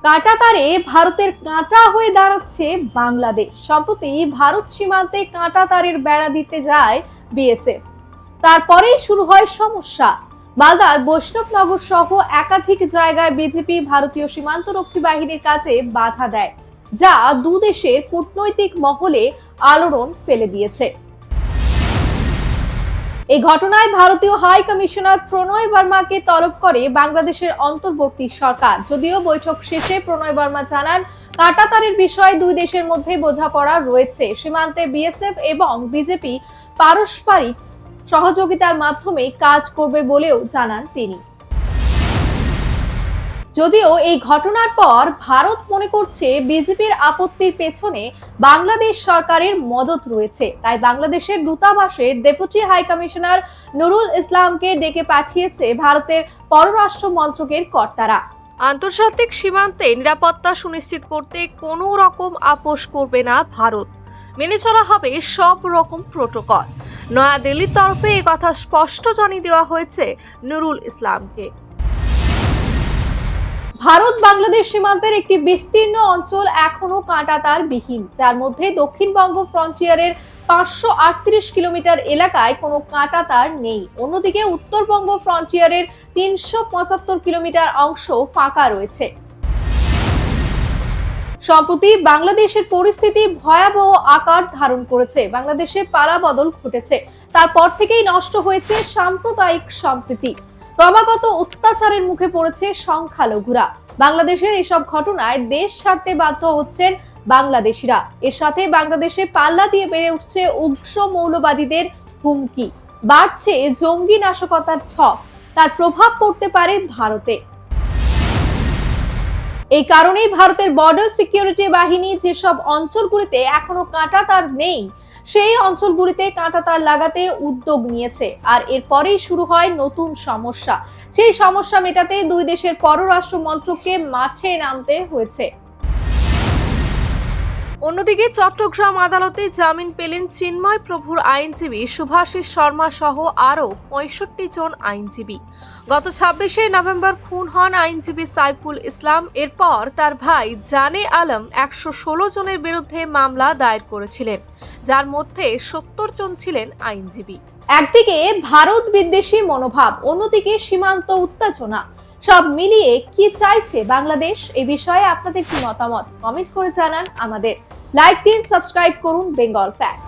কাঁটাতারে ভারতের কাঁটা হয়ে দাঁড়াচ্ছে বাংলাদেশ। সম্প্রতি ভারত সীমান্তে কাঁটাতারের বেড়া দিতে যায় বিএসএফ। তারপরেই শুরু হয় সমস্যা। মালদার বৈষ্ণবনগর সহ একাধিক জায়গায় বিজেপি ভারতীয় সীমান্তরক্ষী বাহিনীর কাছে বাধা দেয়, যা দুদেশের কূটনৈতিক মহলে আলোড়ন ফেলে দিয়েছে। এই ঘটনায় ভারতীয় হাই কমিশনার প্রণয় বর্মাকে তলব করে বাংলাদেশের অন্তর্বর্তী সরকার। যদিও বৈঠক শেষে প্রণয় বর্মা জানান, কাঁটাতারের বিষয়ে দুই দেশের মধ্যে বোঝাপড়া রয়েছে। সীমান্তে বিএসএফ এবং বিজেপি পারস্পরিক সহযোগিতার মাধ্যমে কাজ করবে বলেও জানান তিনি। যদিও এই ঘটনার পর ভারত মনে করছে বিজেপির আপত্তির পেছনে বাংলাদেশ সরকারের মদত রয়েছে, তাই বাংলাদেশের দূতাবাসের ডেপুটি হাই কমিশনার নুরুল ইসলামকে ডেকে পাঠিয়েছে ভারতের পররাষ্ট্র মন্ত্রকের কর্তারা। আন্তর্জাতিক সীমান্তে নিরাপত্তা সুনিশ্চিত করতে কোনো রকম আপোষ করবে না ভারত, মেনে চলা হবে সব রকম প্রোটোকল। নয়াদিল্লির তরফে একথা স্পষ্ট জানিয়ে দেওয়া হয়েছে নুরুল ইসলামকে। ভারত বাংলাদেশ সীমান্তের একটি বিস্তীর্ণ অঞ্চল এখনো কাঁটাতার বিহীন, যার মধ্যে দক্ষিণবঙ্গ ফ্রন্টিয়ারের 538 কিলোমিটার এলাকায় কোনো কাঁটাতার নেই। অন্যদিকে উত্তরবঙ্গ ফ্রন্টিয়ারের 375 কিলোমিটার অংশ ফাঁকা রয়েছে। সম্প্রতি বাংলাদেশের পরিস্থিতি ভয়াবহ আকার ধারণ করেছে। বাংলাদেশে পালাবদল ঘটেছে, তারপর থেকেই নষ্ট হয়েছে সাম্প্রদায়িক সম্প্রীতি। ক্রমাগত অত্যাচারের মুখে পড়েছে সংখ্যালঘুরা। বাংলাদেশের এসব ঘটনায় দেশ ছাড়তে বাধ্য হচ্ছেন বাংলাদেশিরা। এর সাথে বাংলাদেশে পাল্লা দিয়ে বেড়ে উঠছে উগ্র মৌলবাদীদের হুমকি, বাড়ছে জঙ্গি নাশকতার ছক। তার প্রভাব পড়তে পারে ভারতে। এই কারণেই ভারতের বর্ডার সিকিউরিটি বাহিনী যেসব অঞ্চলগুলিতে এখনো কাঁটাতার নেই, সেই অঞ্চলগুলিতে কাঁটাতার লাগাতে উদ্যোগ নিয়েছে। আর এরপরেই শুরু হয় নতুন সমস্যা। সেই সমস্যা মেটাতে দুই দেশের পররাষ্ট্র মন্ত্রককে মাঠে নামতে হয়েছে। অন্যদিকে চট্টগ্রাম আদালতে জামিন পেলেন চিন্ময় প্রভুর আইনজীবী শুভাশিস শর্মা সহ আরো 65 জন আইনজীবী। গত 26শে নভেম্বর খুন হন আইনজীবী সাইফুল ইসলাম। এরপর তার ভাই জানে আলম 116 জনের বিরুদ্ধে মামলা দায়ের করেছিলেন, যার মধ্যে 70 জন ছিলেন আইনজীবী। একদিকে ভারত বিদ্বেষী মনোভাব, অন্যদিকে সীমান্ত উত্তেজনা। সব মিলিয়ে কি চাইছে বাংলাদেশ? এই বিষয়ে আপনাদের কি মতামত? কমেন্ট করে জানান আমাদের। লাইক দিন, সাবস্ক্রাইব করুন বেঙ্গল ফ্যাক্ট।